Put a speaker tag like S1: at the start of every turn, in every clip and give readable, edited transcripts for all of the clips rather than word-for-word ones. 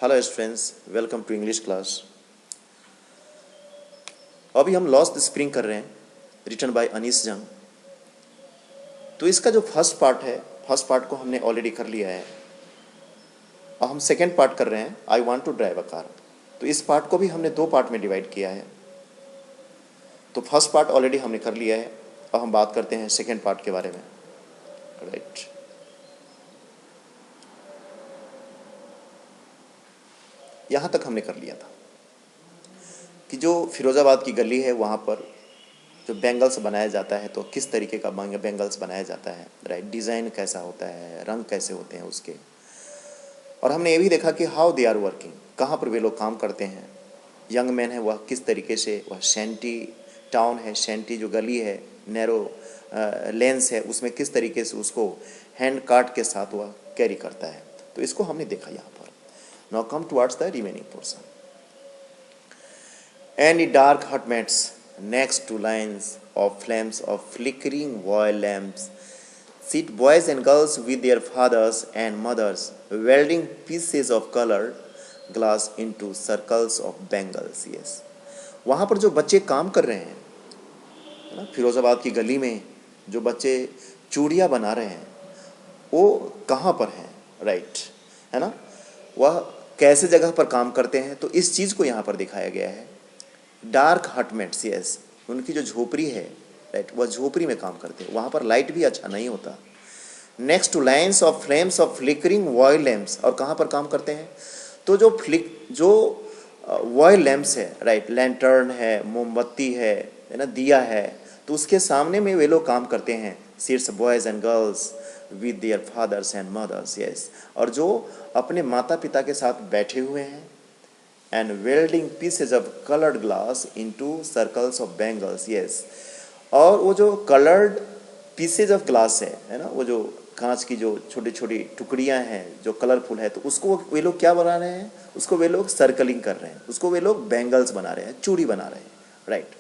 S1: Hello students, welcome to English class. अभी हम lost spring कर रहे हैं, रिटन बाय अनीस जंग। तो इसका जो फर्स्ट पार्ट है, फर्स्ट पार्ट को हमने ऑलरेडी कर लिया है और हम सेकेंड पार्ट कर रहे हैं, I want to drive a car. तो इस पार्ट को भी हमने दो पार्ट में डिवाइड किया है। तो फर्स्ट पार्ट ऑलरेडी हमने कर लिया है और हम बात करते हैं सेकेंड पार्ट के बारे में। राइट, यहाँ तक हमने कर लिया था कि जो फिरोज़ाबाद की गली है वहाँ पर जो बैंगल्स बनाया जाता है, तो किस तरीके का बैंगल्स बनाया जाता है, राइट, डिज़ाइन कैसा होता है, रंग कैसे होते हैं उसके। और हमने ये भी देखा कि हाउ दे आर वर्किंग, कहाँ पर वे लोग काम करते हैं। यंग मैन है वह किस तरीके से, वह शैंटी टाउन है, शैंटी जो गली है, नैरो लेंस है, उसमें किस तरीके से उसको हैंड कार्ट के साथ वह कैरी करता है। तो इसको हमने देखा यहाँ पर। Now come towards the remaining portion. And dark hut mats next to lines of flames of flickering oil lamps sit boys and girls with their fathers and mothers welding pieces of colored glass into circles of bangles. Yes, वहाँ पर जो बच्चे काम कर रहे हैं, है ना, फिरोज़ाबाद की गली में जो बच्चे चूड़ियाँ बना रहे हैं, वो कहाँ पर हैं, राइट, है ना, वह कैसे जगह पर काम करते हैं। तो इस चीज़ को यहाँ पर दिखाया गया है। डार्क हटमेट्स, यस, उनकी जो झोपड़ी है, राइट, वह झोपड़ी में काम करते हैं, वहाँ पर लाइट भी अच्छा नहीं होता। Next two lines of flames of flickering vial lamps, और कहाँ पर काम करते हैं, तो जो वॉयल लैम्प्स है, राइट, लैंटर्न है, मोमबत्ती है ना, दिया है, तो उसके सामने में वे लोग काम करते हैं। Sits boys and girls with their fathers and mothers, yes, और जो अपने माता पिता के साथ बैठे हुए हैं, and welding pieces of colored glass into circles of bangles, yes, और वो जो colored pieces of glass है ना, वो जो कांच की जो छोटी छोटी टुकड़ियाँ हैं जो कलरफुल है, तो उसको वे लोग क्या बना रहे हैं, उसको वे लोग सर्कलिंग कर रहे हैं, उसको वे लोग बैंगल्स बना रहे हैं, चूड़ी बना रहे हैं, right.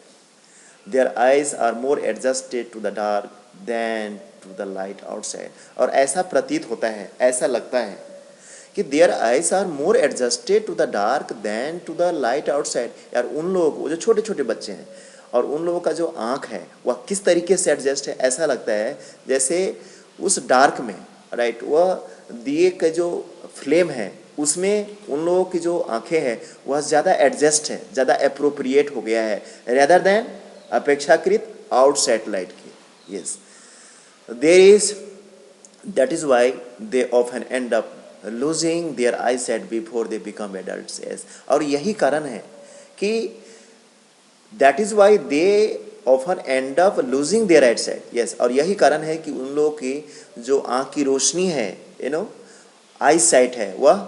S1: Their eyes are more adjusted to the dark than to the light outside, और ऐसा प्रतीत होता है, ऐसा लगता है कि their eyes are more adjusted to the dark than to the light outside. यार, उन लोग, वो जो छोटे छोटे बच्चे हैं, और उन लोगों का जो आँख है वह किस तरीके से एडजस्ट है, ऐसा लगता है जैसे उस डार्क में, राइट, वह दिए का जो फ्लेम है उसमें उन लोगों की जो आँखें हैं वह ज़्यादा एडजस्ट है, ज़्यादा अप्रोप्रिएट हो गया है रेदर देन अपेक्षाकृत आउटसाइड लाइट की। Yes, there is, that is why they often end up losing their eyesight before they become adults, yes, और यही कारण है कि that is why they often end up losing their eyesight, yes, और यही कारण है कि उन लोगों की जो आँख की रोशनी है, आई साइट है, वह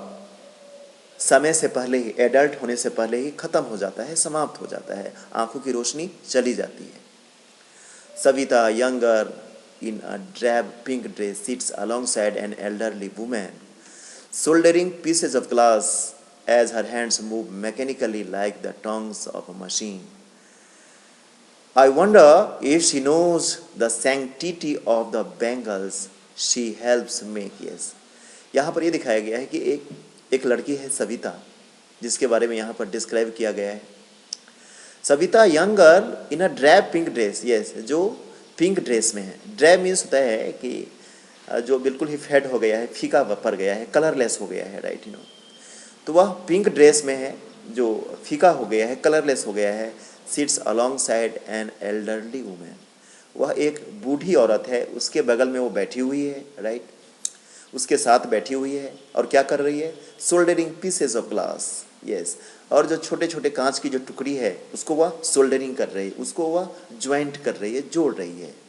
S1: समय से पहले ही, एडल्ट होने से पहले ही खत्म हो जाता है, समाप्त हो जाता है, आँखों की रोशनी चली जाती है। Savita younger in a drab pink dress sits alongside an elderly woman soldering pieces of glass as her hands move mechanically like the tongues of a machine. I wonder if she knows the sanctity of the bangles she helps make. Yes, यहाँ पर ये दिखाया गया है कि एक लड़की है सविता, जिसके बारे में यहाँ पर डिस्क्राइब किया गया है। Savita young girl in a drab pink dress, yes, जो पिंक ड्रेस में है। ड्रैब मीन्स होता है कि जो बिल्कुल ही फेड हो गया है, फीका पड़ गया है, कलरलेस हो गया है, राइट, तो वह पिंक ड्रेस में है जो फीका हो गया है, कलरलेस हो गया है। Sits alongside an elderly women, वह एक बूढ़ी औरत है, उसके बगल में वो बैठी हुई है, राइट, उसके साथ बैठी हुई है, और क्या कर रही है, soldering pieces of glass, yes, और जो छोटे छोटे कांच की जो टुकड़ी है उसको वह सोल्डरिंग कर रही है, उसको वह ज्वाइंट कर रही है, जोड़ रही है।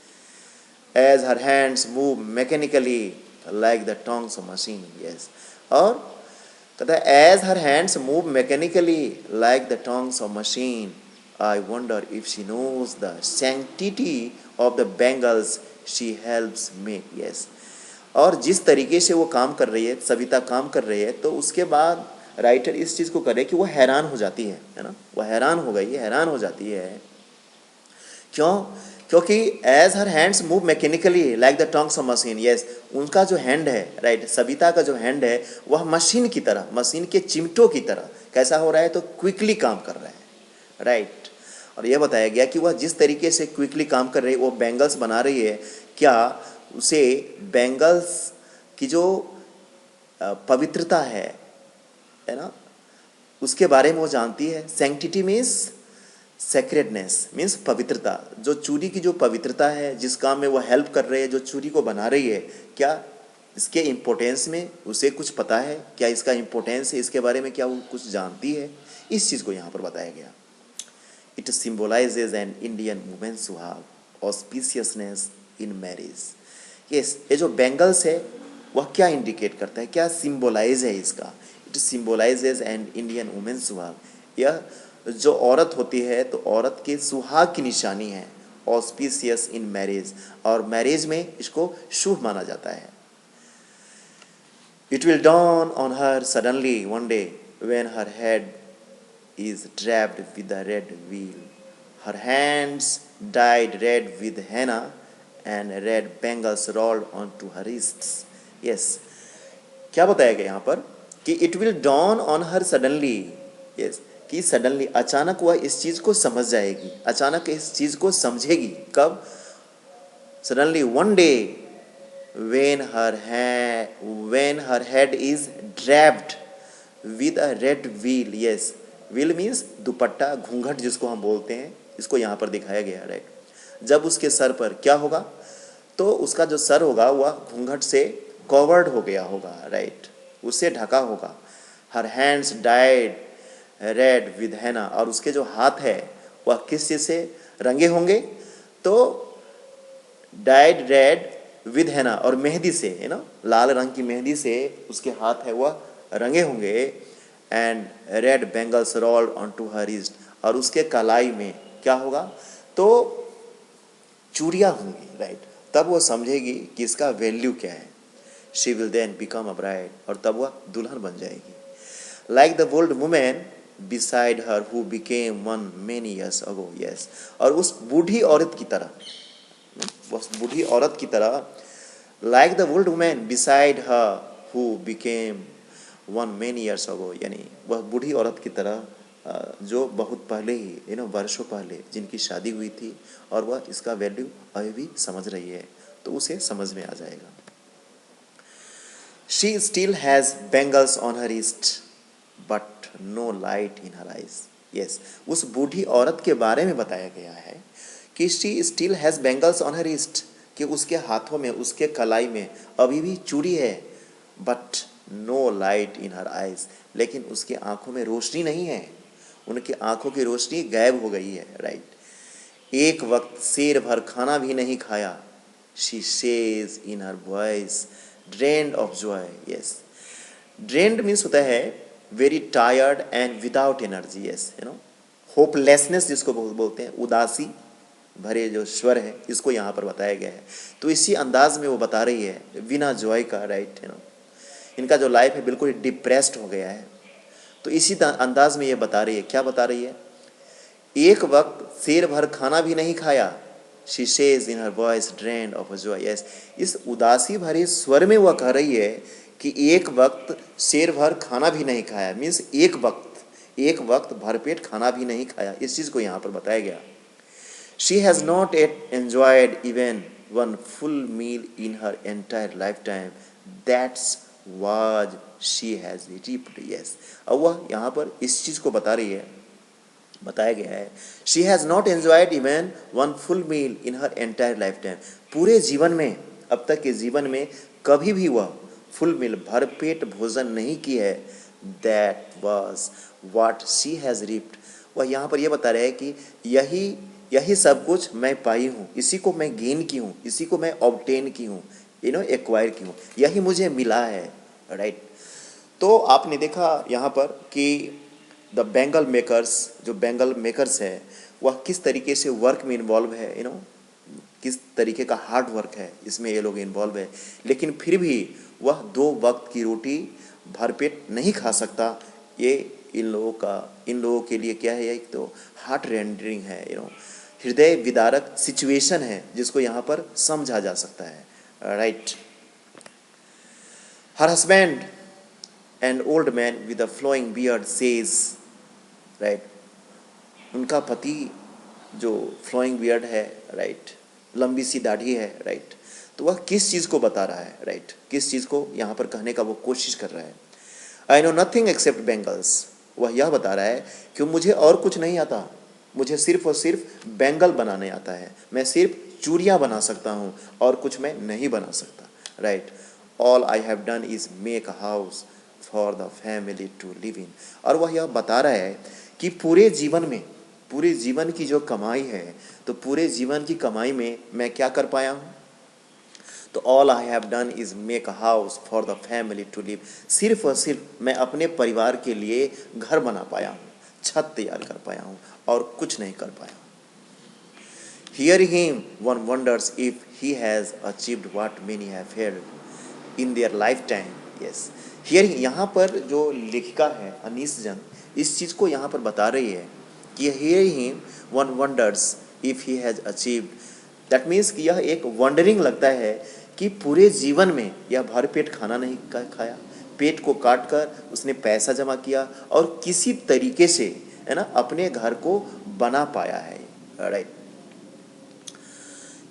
S1: As her hands move mechanically like the tongues of machine, yes, और कहता है as her hands move mechanically like the tongues of machine, I wonder if she knows the sanctity of the bangles she helps make. Yes, और जिस तरीके से वो काम कर रही है, सविता काम कर रही है, तो उसके बाद राइटर इस चीज़ को करे कि वो हैरान हो जाती है ना, वो हैरान हो गई, हैरान हो जाती है। क्यों? क्योंकि as her hands move mechanically like the tongs of machine, yes, उनका जो हैंड है, राइट, सविता का जो हैंड है वह मशीन की तरह, मशीन के चिमटों की तरह कैसा हो रहा है, तो क्विकली काम कर रहा है, राइट। और यह बताया गया कि वह जिस तरीके से क्विकली काम कर रही है, वो बैंगल्स बना रही है, क्या उसे बैंगल्स की जो पवित्रता है ना, उसके बारे में वो जानती है। सैंक्टिटी मीन्स सेक्रेडनेस, मीन्स पवित्रता, जो चूड़ी की जो पवित्रता है, जिस काम में वो हेल्प कर रही है, जो चूड़ी को बना रही है, क्या इसके इम्पोर्टेंस में उसे कुछ पता है, क्या इसका इम्पोर्टेंस है, इसके बारे में क्या वो कुछ जानती है, इस चीज़ को यहाँ पर बताया गया। It symbolises an Indian women सुहाग ऑस्पिशियसनेस इन मैरिज। यस, ये जो बैंगल्स है वह क्या इंडिकेट करता है, क्या सिम्बोलाइज है इसका, it symbolises an Indian women सुहाग, यह जो औरत होती है तो औरत के सुहाग की निशानी है, ऑस्पिशियस इन मैरिज, और मैरिज में इसको शुभ माना जाता है। It will dawn on her suddenly one day when her head is draped with a red veil, her hands dyed red with henna and red bangles rolled onto her wrists. Yes, क्या बताया गया यहाँ पर कि it will dawn on her suddenly, yes, कि suddenly, अचानक वह इस चीज को समझ जाएगी, अचानक इस चीज को समझेगी, कब, suddenly one day when her head is draped with a red veil, yes, veil means दुपट्टा, घूंघट जिसको हम बोलते हैं, इसको यहाँ पर दिखाया गया, राइट। जब उसके सर पर क्या होगा, तो उसका जो सर होगा वह घूंघट से कवर्ड हो गया होगा, राइट, उससे ढका होगा। Her hands died read with हैना, और उसके जो हाथ है वह किस चीज से रंगे होंगे, तो डाइड रेड विद हैना, और मेहंदी से, है ना, लाल रंग की मेहंदी से उसके हाथ है वह रंगे होंगे। And red bangles rolled on to her wrist, और उसके कलाई में क्या होगा, तो चूड़ियाँ होंगी, राइट, तब वो समझेगी कि इसका वैल्यू क्या है। She will then become a bride, और तब वह दुल्हन बन जाएगी। Like the old women beside her who became one many years ago, yes, और उस बूढ़ी औरत की तरह, उस बूढ़ी औरत की तरह, like the old woman beside her who became one many years ago, यानी वह बूढ़ी औरत की तरह जो बहुत पहले ही, वर्षों पहले जिनकी शादी हुई थी, और वह इसका वैल्यू अभी भी समझ रही है, तो उसे समझ में आ जाएगा। She still has bangles on her wrist but no light in her eyes. Yes, उस बूढ़ी औरत के बारे में बताया गया है कि she still has bangles on her wrist, कि उसके हाथों में, उसके कलाई में अभी भी चूड़ी है, but no light in her eyes, लेकिन उसकी आंखों में रोशनी नहीं है, उनकी आंखों की रोशनी गायब हो गई है, राइट। एक वक्त शेर भर खाना भी नहीं खाया, she says in her voice drained of joy. Yes, drained means होता है very tired and without energy, yes, hopelessness जिसको बोलते हैं, उदासी भरे जो स्वर है, इसको यहाँ पर बताया गया है। तो इसी अंदाज में वो बता रही है बिना जॉय का, राइट, इनका जो लाइफ है बिल्कुल डिप्रेस्ड हो गया है, तो इसी अंदाज में ये बता रही है, क्या बता रही है, एक वक्त शेर भर खाना भी नहीं खाया, she says in her voice drained of joy. Yes, इस उदासी भरे स्वर में वह कह रही है कि एक वक्त शेर भर खाना भी नहीं खाया, मीन्स एक वक्त भरपेट खाना भी नहीं खाया, इस चीज को यहाँ पर बताया गया। She has not yet enjoyed even one full meal in her entire lifetime. That's what she has reaped. Yes, अब वह यहाँ पर इस चीज को बता रही है, बताया गया है, she has not enjoyed even one full meal in her entire life time, पूरे जीवन में, अब तक के जीवन में कभी भी वह फुल मील, भरपेट भोजन नहीं की है। That was what she has ripped, वह यहाँ पर यह बता रहे हैं कि यही सब कुछ मैं पाई हूँ, इसी को मैं गेन की हूँ, इसी को मैं ऑब्टेन की हूँ, एक्वायर की हूँ, यही मुझे मिला है, राइट। तो आपने देखा यहाँ पर कि द बैंगल मेकर्स, जो बैंगल मेकर्स है वह किस तरीके से वर्क में इन्वॉल्व है, किस तरीके का हार्ड वर्क है इसमें ये लोग इन्वॉल्व है, लेकिन फिर भी वह 2 वक्त की रोटी भरपेट नहीं खा सकता। ये इन लोगों के लिए क्या है, एक तो हार्ट रेंडरिंग है, हृदय विदारक सिचुएशन है जिसको यहाँ पर समझा जा सकता है, right. Her husband an old man with a flowing beard says, right, उनका पति जो फ्लोइंग बियर्ड है, राइट, लंबी सी दाढ़ी है, राइट, तो वह किस चीज़ को बता रहा है, राइट, किस चीज़ को यहाँ पर कहने का वो कोशिश कर रहा है। I know nothing accept bangles, वह यह बता रहा है कि मुझे और कुछ नहीं आता, मुझे सिर्फ और सिर्फ बैंगल बनाने आता है, मैं सिर्फ चूड़ियाँ बना सकता हूँ और कुछ मैं नहीं बना सकता, right. All I have done is make a house for the family to live in, और वह यह बता रहा है कि पूरे जीवन में, पूरे जीवन की जो कमाई है, तो पूरे जीवन की कमाई में मैं क्या कर पाया हूँ, तो all I have done is make a house for the family to live, सिर्फ और सिर्फ मैं अपने परिवार के लिए घर बना पाया हूँ, छत तैयार कर पाया हूँ और कुछ नहीं कर पाया हूँ। Hearing him, one wonders if he has achieved what many have failed in their lifetime. Yes, hearing, यहाँ पर जो लेखिका है अनीस जंग इस चीज़ को यहाँ पर बता रही है कि hearing him, one wonders if he has achieved. That means कि यह एक wondering लगता है कि पूरे जीवन में यह भर पेट खाना नहीं खाया, पेट को काट कर उसने पैसा जमा किया और किसी तरीके से, है ना, अपने घर को बना पाया है, right.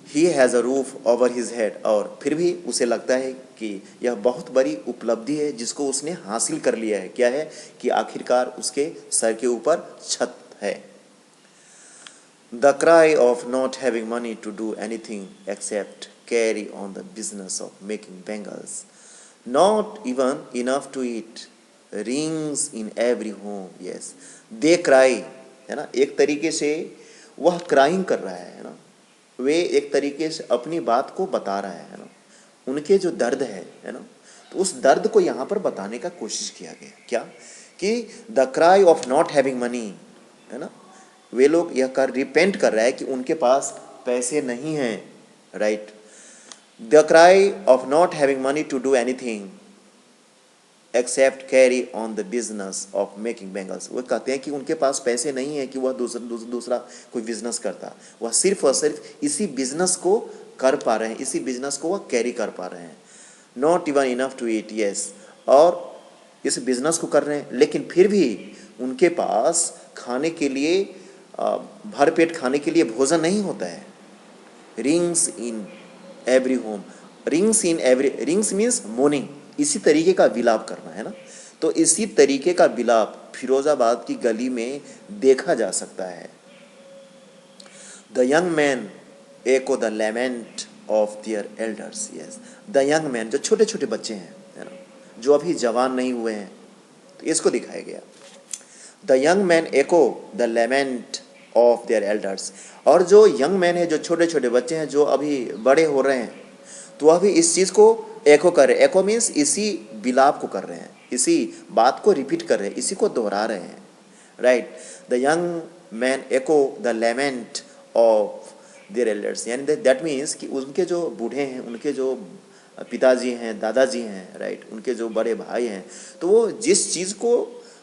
S1: He has a roof over his head, और फिर भी उसे लगता है कि यह बहुत बड़ी उपलब्धि है जिसको उसने हासिल कर लिया है। क्या है कि आखिरकार उसके सर के ऊपर छत है। The cry of not having money to do anything except carry on the business of making bangles, not even enough to eat, rings in every home. Yes, they cry, है ना, एक तरीके से वह क्राइंग कर रहा है ना, वे एक तरीके से अपनी बात को बता रहा है ना, उनके जो दर्द है ना, तो उस दर्द को यहाँ पर बताने का कोशिश किया गया। क्या कि the cry of not having money, है ना, वे लोग यह कर रिपेंट कर रहा है कि उनके पास पैसे नहीं हैं, right. The cry of not having money to do anything except carry on the business of making bangles, वो कहते हैं कि उनके पास पैसे नहीं है कि वह दूसरा कोई बिजनेस करता, वह सिर्फ और सिर्फ इसी बिजनेस को कर पा रहे हैं, इसी बिजनेस को वह कैरी कर पा रहे हैं। Not even enough to eat, yes, और इस बिजनेस को कर रहे हैं लेकिन फिर भी उनके पास खाने के लिए, भरपेट खाने के लिए भोजन नहीं होता है। Rings in every home, rings in every, rings means morning, इसी तरीके का विलाप करना, है ना, तो इसी तरीके का विलाप फिरोजाबाद की गली में देखा जा सकता है। The young man echo the lament of their elders, yes, the young man, जो छोटे छोटे बच्चे हैं, है ना, जो अभी जवान नहीं हुए हैं, तो इसको दिखाया गया। The young man echo the lament of their elders, और जो यंग मैन है, जो छोटे छोटे बच्चे हैं, जो अभी बड़े हो रहे हैं, तो वह भी इस चीज़ को एको कर रहे हैं। एको मीन्स इसी विलाप को कर रहे हैं, इसी बात को रिपीट कर रहे हैं, इसी को दोहरा रहे हैं, right. The young man echo the lament of their elders, यानी दैट मीन्स कि उनके जो बूढ़े हैं, उनके जो पिताजी हैं, दादाजी हैं, राइट, उनके जो बड़े भाई हैं, तो वो जिस चीज़ को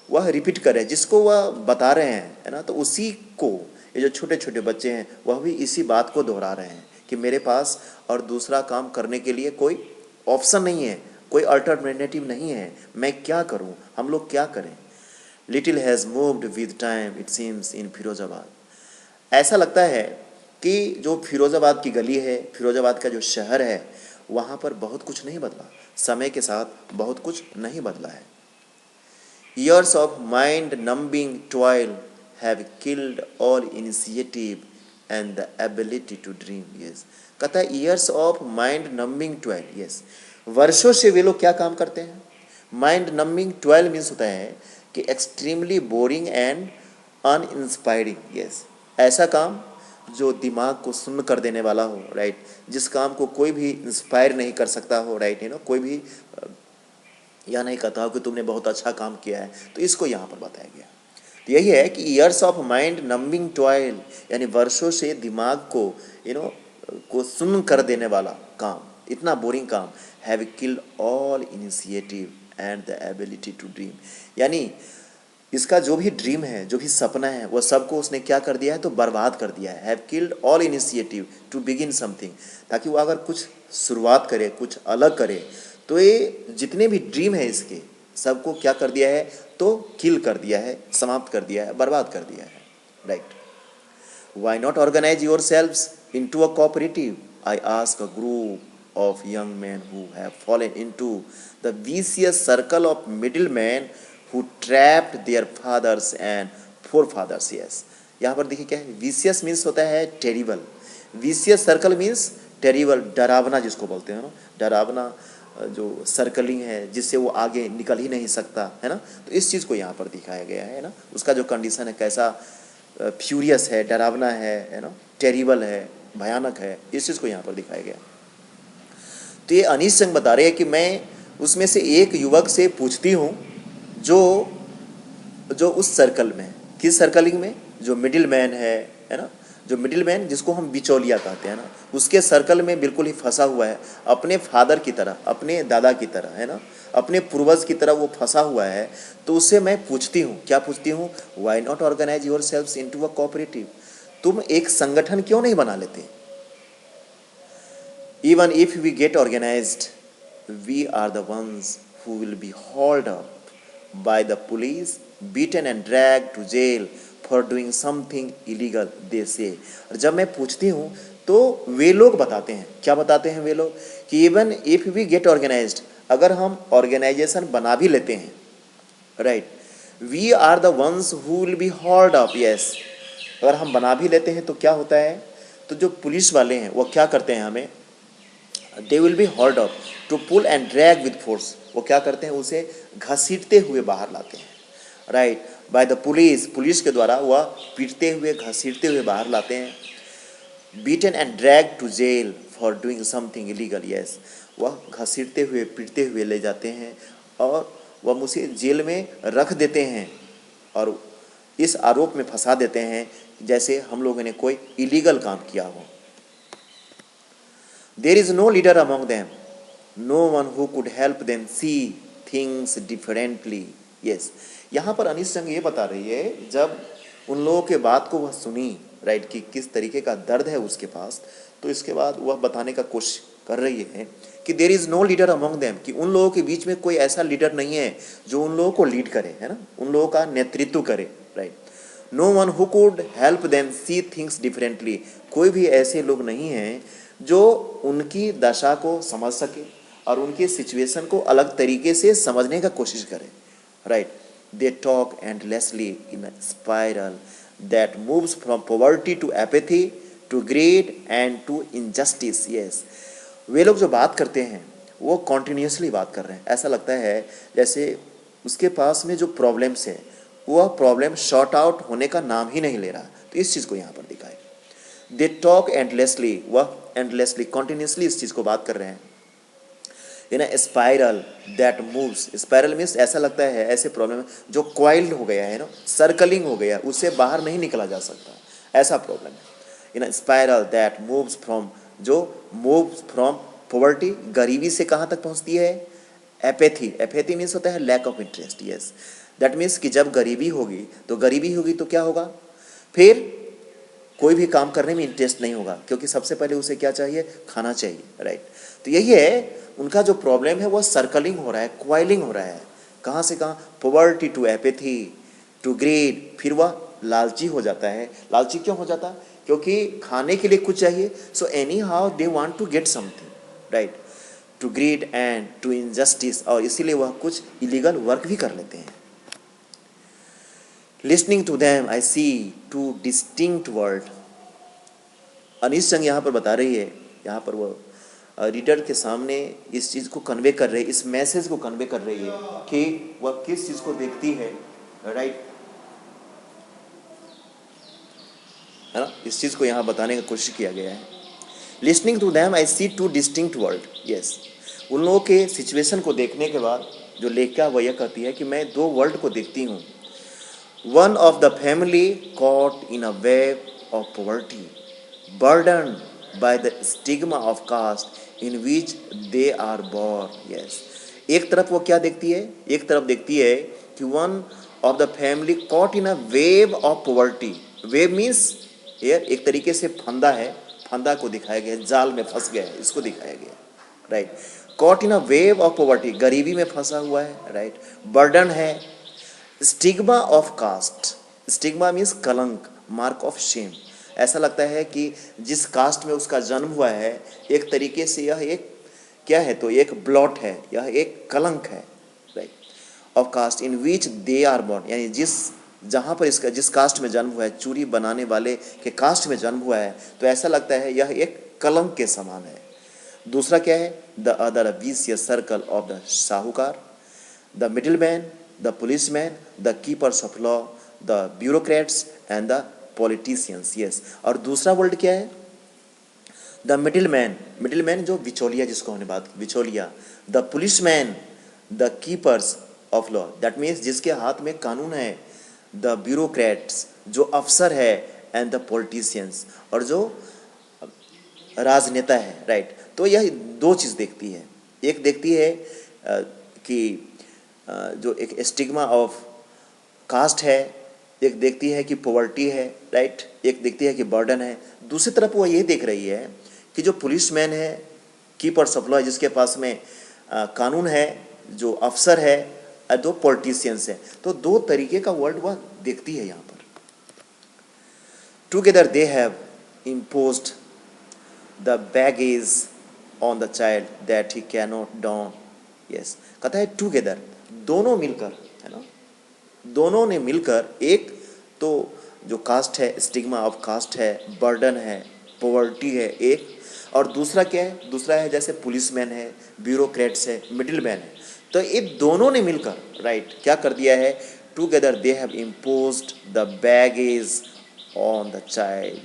S1: वह रिपीट कर रहे हैं, जिसको वह बता रहे हैं, है ना, तो उसी को ये जो छोटे छोटे बच्चे हैं वह भी इसी बात को दोहरा रहे हैं कि मेरे पास और दूसरा काम करने के लिए कोई ऑप्शन नहीं है, कोई अल्टरनेटिव नहीं है, मैं क्या करूं, हम लोग क्या करें। Little has moved with time it seems in Firozabad, ऐसा लगता है कि जो फिरोजाबाद की गली है, फिरोजाबाद का जो शहर है, वहाँ पर बहुत कुछ नहीं बदला, समय के साथ बहुत कुछ नहीं बदला है। Years of mind-numbing toil have killed all initiative and the ability to dream. Yes, कहता है years of mind-numbing toil. Yes, वर्षों से वे लोग क्या काम करते हैं। Mind-numbing toil means होता है कि extremely boring and uninspiring. Yes, ऐसा काम जो दिमाग को सुन्न कर देने वाला हो, राइट, जिस काम को कोई भी इंस्पायर नहीं कर सकता हो, राइट, कोई भी यह नहीं कहता हो कि तुमने बहुत अच्छा काम किया है, तो इसको यहाँ पर बताया गया। तो यही है कि years of mind numbing toil, यानी वर्षों से दिमाग को को सुन्न कर देने वाला काम, इतना बोरिंग काम, have killed all initiative and the ability to dream, यानी इसका जो भी ड्रीम है, जो भी सपना है, वह सबको उसने क्या कर दिया है, तो बर्बाद कर दिया है। Have killed all initiative to begin something, ताकि वो अगर कुछ शुरुआत करे, कुछ अलग करे, तो ये जितने भी ड्रीम है इसके सबको क्या कर दिया है, तो किल कर दिया है, समाप्त कर दिया है, बर्बाद कर दिया है। Right. Why not organize yourselves into a cooperative? I ask a group of young men who have fallen into the vicious circle of middlemen who trapped their fathers and forefathers. Yes. यहाँ पर देखिए क्या है, vicious means होता है terrible, vicious circle means terrible, डरावना जिसको बोलते हैं ना, डरावना जो सर्कलिंग है जिससे वो आगे निकल ही नहीं सकता है ना, तो इस चीज़ को यहाँ पर दिखाया गया है ना, उसका जो कंडीशन है कैसा फ्यूरियस है, डरावना है ना, टेरिबल है, भयानक है, इस चीज़ को यहाँ पर दिखाया गया। तो ये अनीश संग बता रहे हैं कि मैं उसमें से एक युवक से पूछती हूँ जो जो उस सर्कल में, किस सर्कलिंग में, जो मिडिल मैन है ना, जो मिडिल मैन जिसको हम बिचौलिया कहते हैं ना, उसके सर्कल में बिल्कुल ही फंसा हुआ है, अपने फादर की तरह, अपने दादा की तरह है ना, अपने पूर्वज की तरह वो फंसा हुआ है। तो उससे मैं पूछती हूँ, क्या पूछती हूँ, why not organize yourself into a cooperative, तुम एक संगठन क्यों नहीं बना लेते। Even if we get organized we are the ones who will be hold up by the police, beaten and drag to jail for doing something illegal, they say. और जब मैं पूछती हूँ तो वे लोग बताते हैं, क्या बताते हैं वे लोग, कि even if we get organized, अगर हम ऑर्गेनाइजेशन बना भी लेते हैं, right, we are the ones who will be hold up, yes, अगर हम बना भी लेते हैं तो क्या होता है, तो जो पुलिस वाले हैं वो क्या करते हैं हमें, they will be hold up to pull and drag with force, वो क्या करते हैं, उसे घसीटते हुए बाहर लाते हैं, right, bye the police, police के द्वारा वह पीटते हुए, घसीटते हुए बाहर लाते हैं। Beaten and drag to jail for doing something illegal, yes, वह घसीटते हुए, पीटते हुए ले जाते हैं और वह मुझे जेल में रख देते हैं और इस आरोप में फंसा देते हैं जैसे हम लोगों ने कोई इलीगल काम किया हो। There is no leader among them, no one who could help them see things differently, yes. यहाँ पर अनीश संग ये बता रही है, जब उन लोगों के बात को वह सुनी, राइट, कि किस तरीके का दर्द है उसके पास, तो इसके बाद वह बताने का कोशिश कर रही है कि there is no leader among them, कि उन लोगों के बीच में कोई ऐसा लीडर नहीं है जो उन लोगों को लीड करे, है ना, उन लोगों का नेतृत्व करे, right. No one who could help them see things differently, कोई भी ऐसे लोग नहीं हैं जो उनकी दशा को समझ सके और उनकी सिचुएशन को अलग तरीके से समझने का कोशिश करे, right. They talk endlessly in a spiral that moves from poverty to apathy to greed and to injustice. Yes, वे लोग जो बात करते हैं वो कॉन्टिन्यूसली बात कर रहे हैं, ऐसा लगता है जैसे उसके पास में जो प्रॉब्लम्स है वह प्रॉब्लम शॉर्ट आउट होने का नाम ही नहीं ले रहा। तो इस चीज़ को यहाँ पर दिखाए, दे टॉक एंडलेसली, वह एंडलेसली कॉन्टिन्यूसली इस चीज़ को बात कर रहे हैं in a spiral that moves, spiral means ऐसा लगता है ऐसे प्रॉब्लम जो क्वाइल्ड हो गया है ना, सर्कलिंग हो गया, उससे बाहर नहीं निकला जा सकता, ऐसा प्रॉब्लम है। In a spiral that moves from, जो मूव्स फ्रॉम पॉवर्टी, गरीबी से कहाँ तक पहुँचती है, एपैथी, एपैथी मीन्स होता है lack of interest, yes, that means कि जब गरीबी होगी तो क्या होगा, फिर कोई भी काम करने में इंटरेस्ट नहीं होगा, क्योंकि सबसे पहले उसे क्या चाहिए, खाना चाहिए, राइट। तो यही है उनका जो प्रॉब्लम है, वह सर्कलिंग हो रहा है, क्वाइलिंग हो रहा है, कहाँ से कहाँ, poverty to apathy to greed, फिर वह लालची हो जाता है। लालची क्यों हो जाता, क्योंकि खाने के लिए कुछ चाहिए, so anyhow they want to get something, right, to greed and to injustice, और इसीलिए वह कुछ इलीगल वर्क भी कर लेते हैं। Listening to them I see two distinct world, Anish संग यहाँ पर बता रही है, यहाँ पर वो रीडर के सामने इस चीज़ को कन्वे कर रही है, इस मैसेज को कन्वे कर रही है कि वह किस चीज़ को देखती है, राइट, है ना, इस चीज़ को यहाँ बताने का कोशिश किया गया है। Listening to them I see two distinct world, yes, उन लोगों के सिचुएशन को देखने के बाद जो लेखिका वह यह कहती है कि मैं दो वर्ल्ड को देखती हूँ, one of the family cot in a web of poverty, burdened by the stigma of caste in which they are born, yes। एक तरफ वो क्या देखती है, एक तरफ देखती है कि one of the family cot in a wave of poverty. Wave means air, एक तरीके से फंदा है, फंदा को दिखाया गया है, जाल में फंस गया है, इसको दिखाया गया है, right. Caught in a wave of poverty, गरीबी में फंसा हुआ है, राइट। बर्डन है, stigma of caste, stigma means कलंक, मार्क ऑफ शेम। ऐसा लगता है कि जिस कास्ट में उसका जन्म हुआ है, एक तरीके से यह एक क्या है, तो एक ब्लॉट है, यह एक कलंक है, right. Of caste in which they are born, यानी जहाँ पर इसका जिस कास्ट में जन्म हुआ है, चूड़ी बनाने वाले के कास्ट में जन्म हुआ है, तो ऐसा लगता है यह एक कलंक के समान है। दूसरा क्या है, the other vicious circle of the sahukar, the middle man, the police man, the keepers of law, the bureaucrats and the politicians. Yes, और दूसरा वर्ल्ड क्या है, द मिडिल मैन जो बिचौलिया, जिसको हमने बात की, बिचौलिया। The police man, the keepers of law, that means जिसके हाथ में कानून है। द ब्यूरोक्रेट्स जो अफसर है, एंड द पॉलिटिशियंस और जो राजनेता है, राइट। तो यह दो चीज़ देखती है, एक देखती है कि जो एक स्टिग्मा ऑफ कास्ट है, एक देखती है कि पॉवर्टी है, राइट, एक देखती है कि बर्डन है। दूसरी तरफ वो ये देख रही है कि जो पुलिस मैन है, कीपर्स ऑफ लॉ है, जिसके पास में कानून है, जो अफसर है, दो पॉलिटिशियंस है। तो दो तरीके का वर्ल्ड वह देखती है यहाँ पर। Together they have imposed the baggage on the child that he cannot down. Yes, कहता है टुगेदर, दोनों मिलकर, है ना, दोनों ने मिलकर, एक तो जो कास्ट है, स्टिग्मा ऑफ कास्ट है, बर्डन है, पॉवर्टी है एक, और दूसरा क्या है, दूसरा है जैसे पुलिसमैन है, ब्यूरोक्रेट्स है, मिडिल मैन है। तो ये दोनों ने मिलकर, राइट, क्या कर दिया है, together they have imposed the baggage on the child,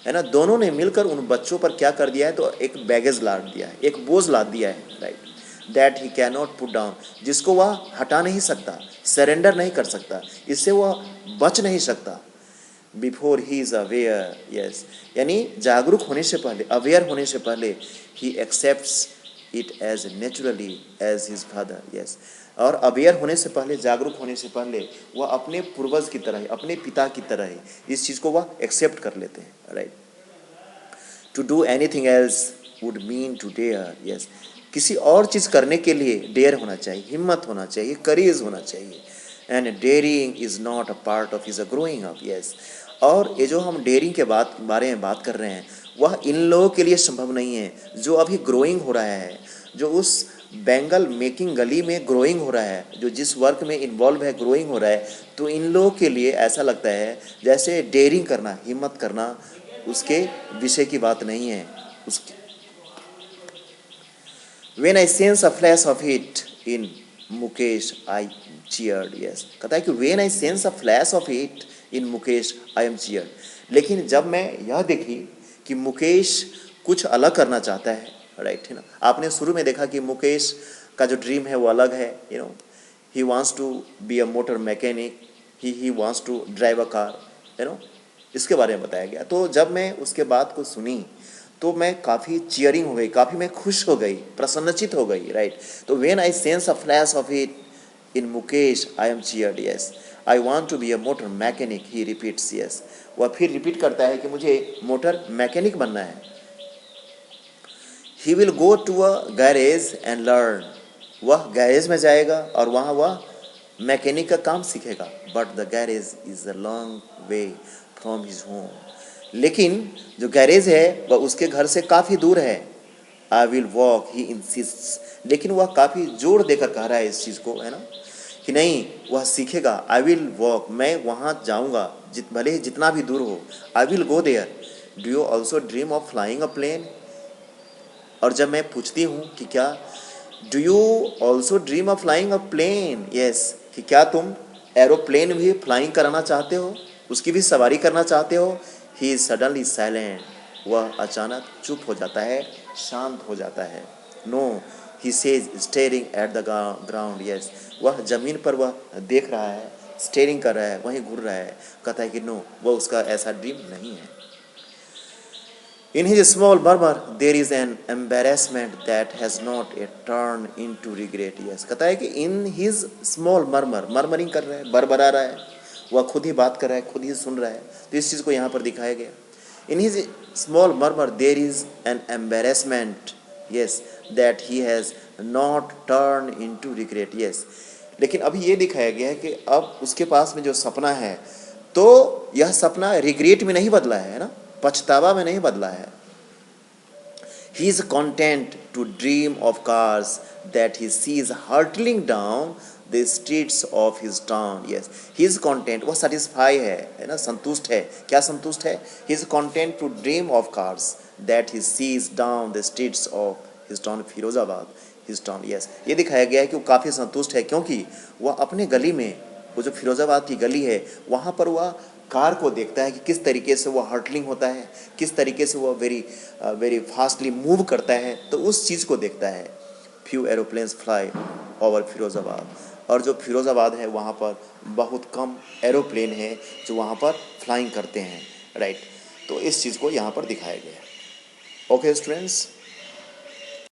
S1: है ना, दोनों ने मिलकर उन बच्चों पर क्या कर दिया है, तो एक बैगेज लाद दिया है, एक बोझ लाद दिया है, right. That he can not put down, जिसको वह हटा नहीं सकता, सरेंडर नहीं कर सकता, इससे वह बच नहीं सकता। Before he is aware, yes, यानी जागरूक होने से पहले, अवेयर होने से पहले, he accepts it as naturally as his father. Yes, और अवेयर होने से पहले, जागरूक होने से पहले, वह अपने पूर्वज की तरह ही, अपने पिता की तरह ही इस चीज़ को वह एक्सेप्ट कर लेते हैं, right. To do anything else would mean to dare. Yes, किसी और चीज़ करने के लिए डेयर होना चाहिए, हिम्मत होना चाहिए, करेज होना चाहिए। And daring is not a part of is a growing up. Yes, और ये जो हम डेयरिंग के बारे में बात कर रहे हैं, वह इन लोगों के लिए संभव नहीं है जो अभी ग्रोइंग हो रहा है, जो उस बेंगल मेकिंग गली में ग्रोइंग हो रहा है, जो जिस वर्क में इन्वॉल्व है, ग्रोइंग हो रहा है। तो इन लोगों के लिए ऐसा लगता है जैसे डेयरिंग करना, हिम्मत करना उसके विषय की बात नहीं है। उसकी When I sense a flash of it in Mukesh, I cheered. Yes, कहता है कि when I sense a flash of it in Mukesh, I am cheered. लेकिन जब मैं यह देखी कि मुकेश कुछ अलग करना चाहता है, राइट, है ना, आपने शुरू में देखा कि मुकेश का जो ड्रीम है वो अलग है, you know, he wants to be a motor mechanic, he wants to drive a car, you know, इसके बारे में बताया गया। तो जब मैं उसके बात को सुनी तो मैं काफ़ी चियरिंग हो गई, काफ़ी मैं खुश हो गई, प्रसन्नचित हो गई, राइट। तो when I sense a flash of it in Mukesh, I am cheered. Yes, I want to be a motor mechanic, he repeats. Yes, वह फिर रिपीट करता है कि मुझे मोटर मैकेनिक बनना है। He will go to a garage and learn, वह garage में जाएगा और वहाँ वह मैकेनिक का काम सीखेगा। But the garage is a long way from his home, लेकिन जो गैरेज है वह उसके घर से काफ़ी दूर है। I will walk, he insist, लेकिन वह काफ़ी जोर देकर कह रहा है इस चीज़ को, है ना, कि नहीं वह सीखेगा। आई विल वॉक, मैं वहाँ जाऊँगा, भले ही जितना भी दूर हो। I will go there. Do you also dream of flying a plane, और जब मैं पूछती हूँ कि क्या, do you also dream of flying a plane, yes, कि क्या तुम एरोप्लेन भी फ्लाइंग कराना चाहते हो, उसकी भी सवारी करना चाहते हो। ही इज सडनली साइलेंट, वह अचानक चुप हो जाता है, शांत हो जाता है। No, he says staring at the ground. Yes, वह जमीन पर वह देख रहा है, स्टेयरिंग कर रहा है, वहीं घूर रहा है। कहता है कि नो, वह उसका ऐसा ड्रीम नहीं है। In his small murmur, there is an embarrassment that has not yet turned into regret. Yes, कहता है कि in his small murmur, murmuring कर रहा है, बरबरा रहा है, वह खुद ही बात कर रहा है, खुद ही सुन रहा है, तो इस चीज़ को यहाँ पर दिखाया गया. In his small murmur, there is an embarrassment, yes, that he has not turned into regret. Yes, लेकिन अभी ये दिखाया गया है कि अब उसके पास में जो सपना है, तो यह सपना रिग्रेट में नहीं बदला है ना, पछतावा में नहीं बदला है. He is content to dream of cars that he sees hurtling down the streets of his town. Yes, he is content, वह satisfy है ना, संतुष्ट है. क्या संतुष्ट है? He is content to dream of cars that he sees down the streets of his town, Firozabad, his town. Yes, ये दिखाया गया है कि वो काफ़ी संतुष्ट है, क्योंकि वह अपने गली में, वो जो फिरोजाबाद की गली है, वहाँ पर वह कार को देखता है कि किस तरीके से वो हर्टलिंग होता है, किस तरीके से वो वेरी फास्टली मूव करता है, तो उस चीज़ को देखता है. Few aeroplanes fly over Firozabad, और जो फिरोज़ाबाद है वहाँ पर बहुत कम एरोप्लेन है जो वहाँ पर फ्लाइंग करते हैं, राइट. तो इस चीज़ को यहाँ पर दिखाया गया है. Okay students.